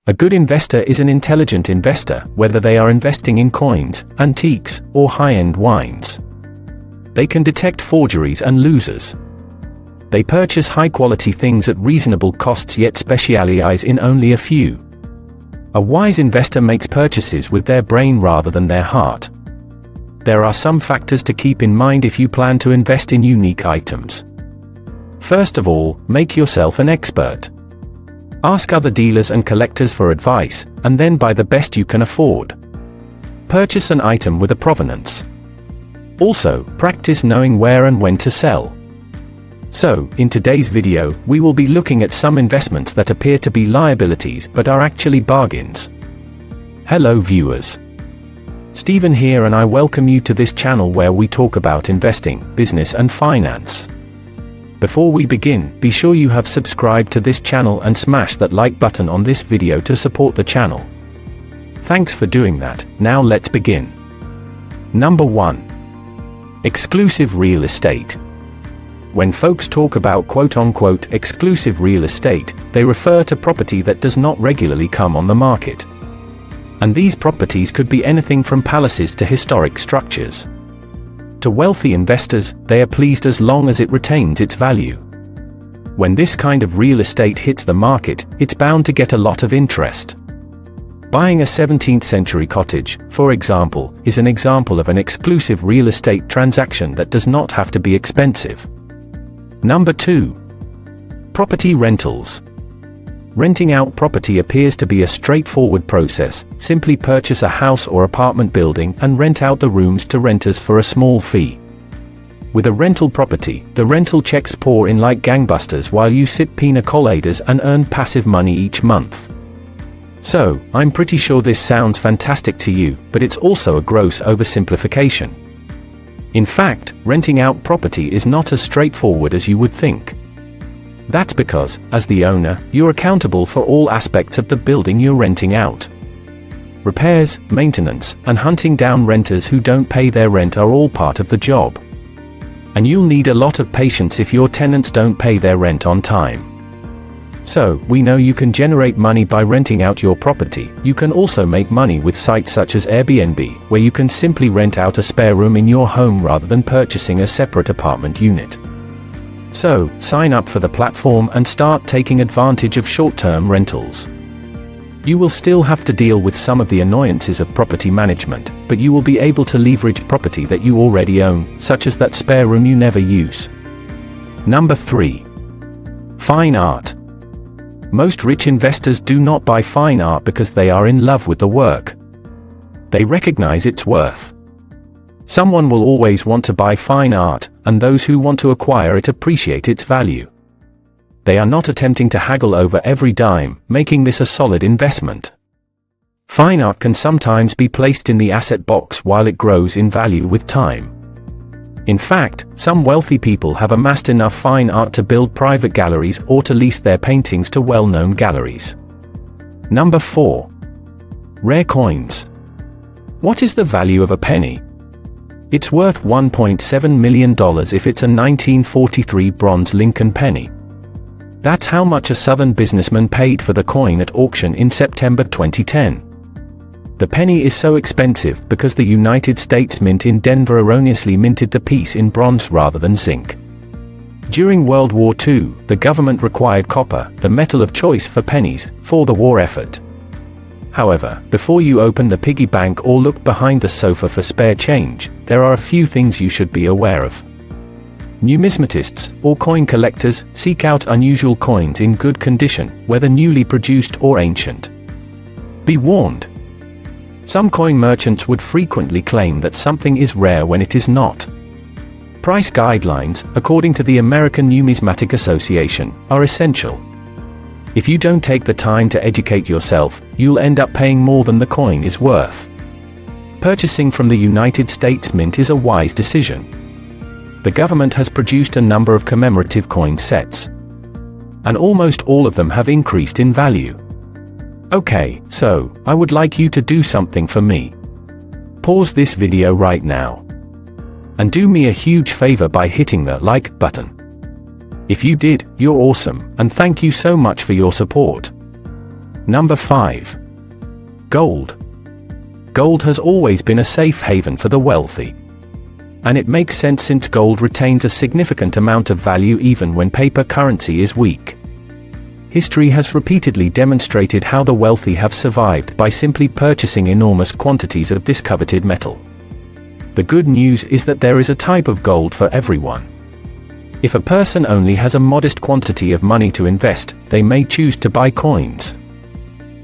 A good investor is an intelligent investor, whether they are investing in coins, antiques, or high-end wines. They can detect forgeries and losers. They purchase high-quality things at reasonable costs yet specialize in only a few. A wise investor makes purchases with their brain rather than their heart. There are some factors to keep in mind if you plan to invest in unique items. First of all, make yourself an expert. Ask other dealers and collectors for advice, and then buy the best you can afford. Purchase an item with a provenance. Also, practice knowing where and when to sell. So, in today's video, we will be looking at some investments that appear to be liabilities but are actually bargains. Hello viewers. Stephen here, and I welcome you to this channel where we talk about investing, business and finance. Before we begin, be sure you have subscribed to this channel and smash that like button on this video to support the channel. Thanks for doing that. Now let's begin. Number 1. Exclusive real estate. When folks talk about quote-unquote exclusive real estate, they refer to property that does not regularly come on the market. And these properties could be anything from palaces to historic structures. To wealthy investors, they are pleased as long as it retains its value. When this kind of real estate hits the market, it's bound to get a lot of interest. Buying a 17th century cottage, for example, is an example of an exclusive real estate transaction that does not have to be expensive. Number 2. Property rentals. Renting out property appears to be a straightforward process. Simply purchase a house or apartment building and rent out the rooms to renters for a small fee. With a rental property, the rental checks pour in like gangbusters while you sip pina coladas and earn passive money each month. So, I'm pretty sure this sounds fantastic to you, but it's also a gross oversimplification. In fact, renting out property is not as straightforward as you would think. That's because, as the owner, you're accountable for all aspects of the building you're renting out. Repairs, maintenance, and hunting down renters who don't pay their rent are all part of the job. And you'll need a lot of patience if your tenants don't pay their rent on time. So, we know you can generate money by renting out your property. You can also make money with sites such as Airbnb, where you can simply rent out a spare room in your home rather than purchasing a separate apartment unit. So, sign up for the platform and start taking advantage of short-term rentals. You will still have to deal with some of the annoyances of property management, but you will be able to leverage property that you already own, such as that spare room you never use. Number 3. Fine art. Most rich investors do not buy fine art because they are in love with the work. They recognize its worth. Someone will always want to buy fine art, and those who want to acquire it appreciate its value. They are not attempting to haggle over every dime, making this a solid investment. Fine art can sometimes be placed in the asset box while it grows in value with time. In fact, some wealthy people have amassed enough fine art to build private galleries or to lease their paintings to well-known galleries. Number 4. Rare coins. What is the value of a penny? It's worth $1.7 million if it's a 1943 bronze Lincoln penny. That's how much a Southern businessman paid for the coin at auction in September 2010. The penny is so expensive because the United States Mint in Denver erroneously minted the piece in bronze rather than zinc. During World War II, the government required copper, the metal of choice for pennies, for the war effort. However, before you open the piggy bank or look behind the sofa for spare change, there are a few things you should be aware of. Numismatists, or coin collectors, seek out unusual coins in good condition, whether newly produced or ancient. Be warned. Some coin merchants would frequently claim that something is rare when it is not. Price guidelines, according to the American Numismatic Association, are essential. If you don't take the time to educate yourself, you'll end up paying more than the coin is worth. Purchasing from the United States Mint is a wise decision. The government has produced a number of commemorative coin sets, and almost all of them have increased in value. Okay, so, I would like you to do something for me. Pause this video right now. And do me a huge favor by hitting the like button. If you did, you're awesome, and thank you so much for your support. Number 5. Gold. Gold has always been a safe haven for the wealthy. And it makes sense since gold retains a significant amount of value even when paper currency is weak. History has repeatedly demonstrated how the wealthy have survived by simply purchasing enormous quantities of this coveted metal. The good news is that there is a type of gold for everyone. If a person only has a modest quantity of money to invest, they may choose to buy coins.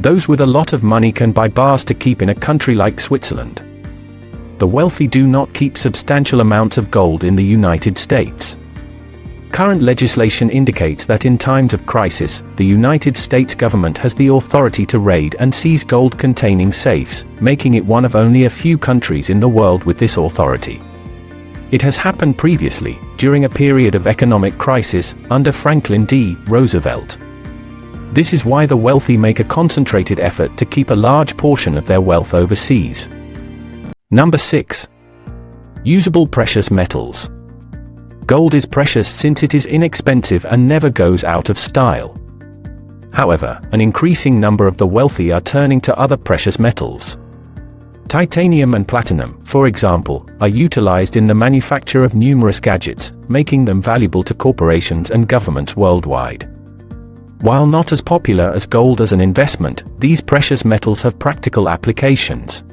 Those with a lot of money can buy bars to keep in a country like Switzerland. The wealthy do not keep substantial amounts of gold in the United States. Current legislation indicates that in times of crisis, the United States government has the authority to raid and seize gold-containing safes, making it one of only a few countries in the world with this authority. It has happened previously, during a period of economic crisis, under Franklin D. Roosevelt. This is why the wealthy make a concentrated effort to keep a large portion of their wealth overseas. Number 6. Usable precious metals. Gold is precious since it is inexpensive and never goes out of style. However, an increasing number of the wealthy are turning to other precious metals. Titanium and platinum, for example, are utilized in the manufacture of numerous gadgets, making them valuable to corporations and governments worldwide. While not as popular as gold as an investment, these precious metals have practical applications.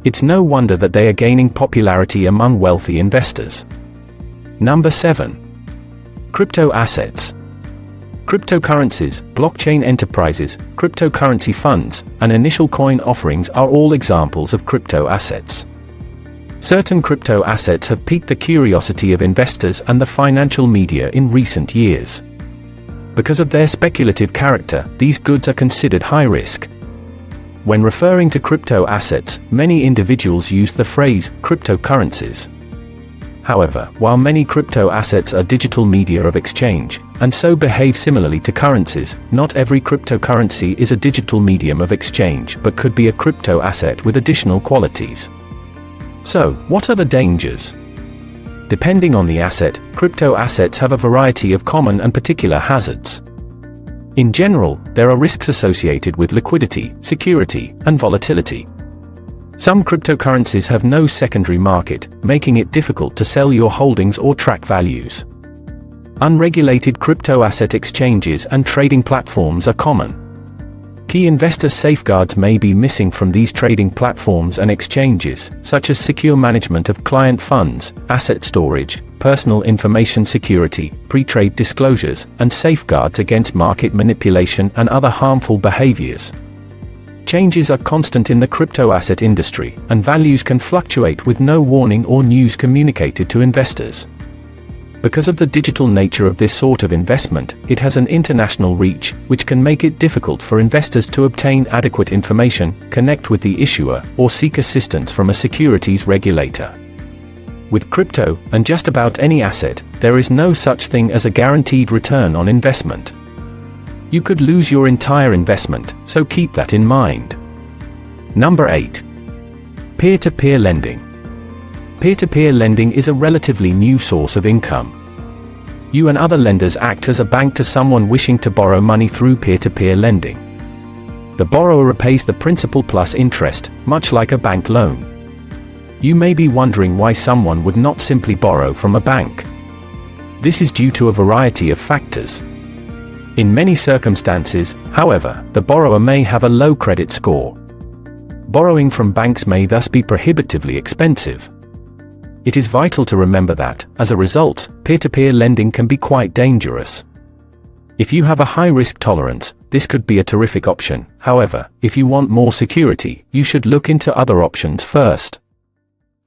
It's no wonder that they are gaining popularity among wealthy investors. Number 7. Crypto assets. Cryptocurrencies, blockchain enterprises, cryptocurrency funds, and initial coin offerings are all examples of crypto assets. Certain crypto assets have piqued the curiosity of investors and the financial media in recent years. Because of their speculative character, these goods are considered high risk. When referring to crypto assets, many individuals use the phrase cryptocurrencies. However, while many crypto assets are digital media of exchange, and so behave similarly to currencies, not every cryptocurrency is a digital medium of exchange but could be a crypto asset with additional qualities. So, what are the dangers? Depending on the asset, crypto assets have a variety of common and particular hazards. In general, there are risks associated with liquidity, security, and volatility. Some cryptocurrencies have no secondary market, making it difficult to sell your holdings or track values. Unregulated crypto asset exchanges and trading platforms are common. Key investor safeguards may be missing from these trading platforms and exchanges, such as secure management of client funds, asset storage, personal information security, pre-trade disclosures, and safeguards against market manipulation and other harmful behaviors. Changes are constant in the crypto asset industry, and values can fluctuate with no warning or news communicated to investors. Because of the digital nature of this sort of investment, it has an international reach, which can make it difficult for investors to obtain adequate information, connect with the issuer, or seek assistance from a securities regulator. With crypto, and just about any asset, there is no such thing as a guaranteed return on investment. You could lose your entire investment, so keep that in mind. Number 8. Peer-to-peer lending. Peer-to-peer lending is a relatively new source of income. You and other lenders act as a bank to someone wishing to borrow money through peer-to-peer lending. The borrower repays the principal plus interest, much like a bank loan. You may be wondering why someone would not simply borrow from a bank. This is due to a variety of factors. In many circumstances, however, the borrower may have a low credit score. Borrowing from banks may thus be prohibitively expensive. It is vital to remember that, as a result, peer-to-peer lending can be quite dangerous. If you have a high risk tolerance, this could be a terrific option. However, if you want more security, you should look into other options first.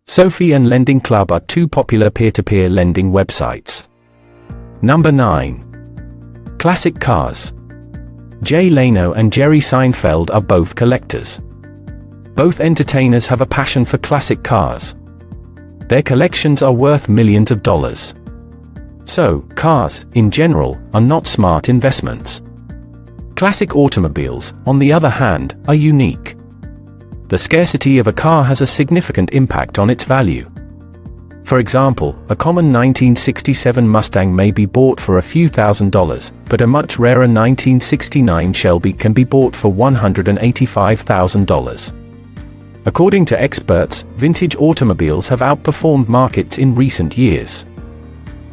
Sophie and Lending Club are two popular peer-to-peer lending websites. Number 9. Classic cars. Jay Leno and Jerry Seinfeld are both collectors. Both entertainers have a passion for classic cars. Their collections are worth millions of dollars. So, cars, in general, are not smart investments. Classic automobiles, on the other hand, are unique. The scarcity of a car has a significant impact on its value. For example, a common 1967 Mustang may be bought for a few $1,000s, but a much rarer 1969 Shelby can be bought for $185,000. According to experts, vintage automobiles have outperformed markets in recent years.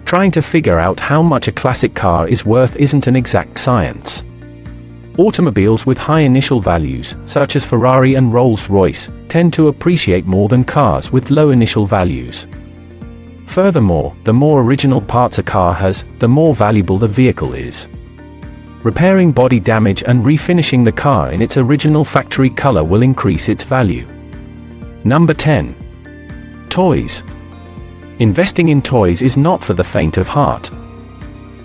Trying to figure out how much a classic car is worth isn't an exact science. Automobiles with high initial values, such as Ferrari and Rolls-Royce, tend to appreciate more than cars with low initial values. Furthermore, the more original parts a car has, the more valuable the vehicle is. Repairing body damage and refinishing the car in its original factory color will increase its value. Number 10. Toys. Investing in toys is not for the faint of heart.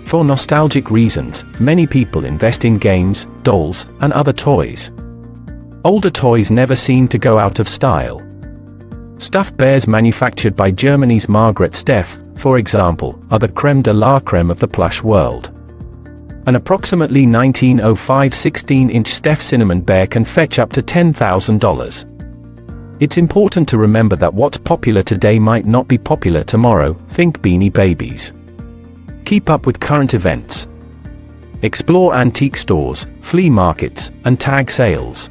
For nostalgic reasons, many people invest in games, dolls, and other toys. Older toys never seem to go out of style. Stuffed bears manufactured by Germany's Margret Steph, for example, are the creme de la creme of the plush world. An approximately 1905 16-inch Steph Cinnamon Bear can fetch up to $10,000. It's important to remember that what's popular today might not be popular tomorrow. Think Beanie Babies. Keep up with current events. Explore antique stores, flea markets, and tag sales.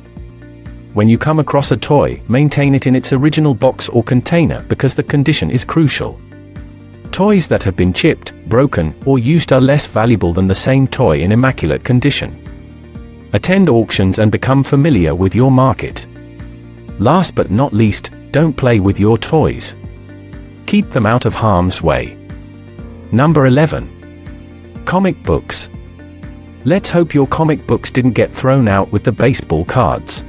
When you come across a toy, maintain it in its original box or container because the condition is crucial. Toys that have been chipped, broken, or used are less valuable than the same toy in immaculate condition. Attend auctions and become familiar with your market. Last but not least, don't play with your toys. Keep them out of harm's way. Number 11. Comic books. Let's hope your comic books didn't get thrown out with the baseball cards.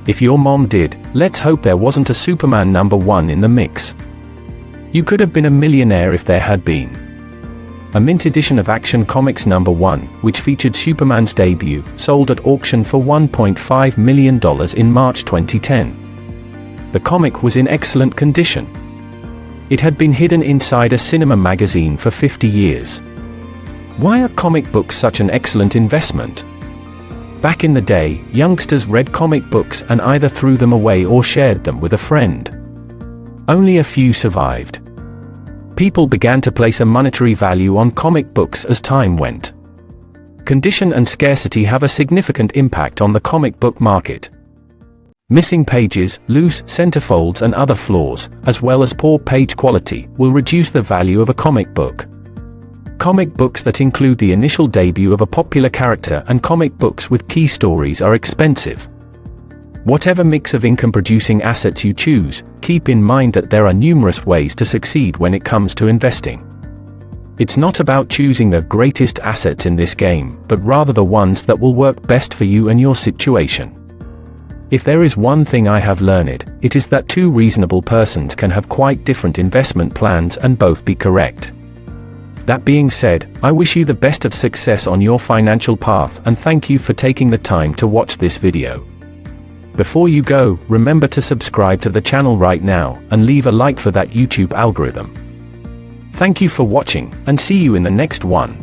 If your mom did, let's hope there wasn't a Superman #1 in the mix. You could have been a millionaire if there had been. A mint edition of Action Comics #1, which featured Superman's debut, sold at auction for $1.5 million in March 2010. The comic was in excellent condition. It had been hidden inside a cinema magazine for 50 years. Why are comic books such an excellent investment? Back in the day, youngsters read comic books and either threw them away or shared them with a friend. Only a few survived. People began to place a monetary value on comic books as time went. Condition and scarcity have a significant impact on the comic book market. Missing pages, loose centerfolds and other flaws, as well as poor page quality, will reduce the value of a comic book. Comic books that include the initial debut of a popular character and comic books with key stories are expensive. Whatever mix of income-producing assets you choose, keep in mind that there are numerous ways to succeed when it comes to investing. It's not about choosing the greatest assets in this game, but rather the ones that will work best for you and your situation. If there is one thing I have learned, it is that two reasonable persons can have quite different investment plans and both be correct. That being said, I wish you the best of success on your financial path and thank you for taking the time to watch this video. Before you go, remember to subscribe to the channel right now and leave a like for that YouTube algorithm. Thank you for watching, and see you in the next one.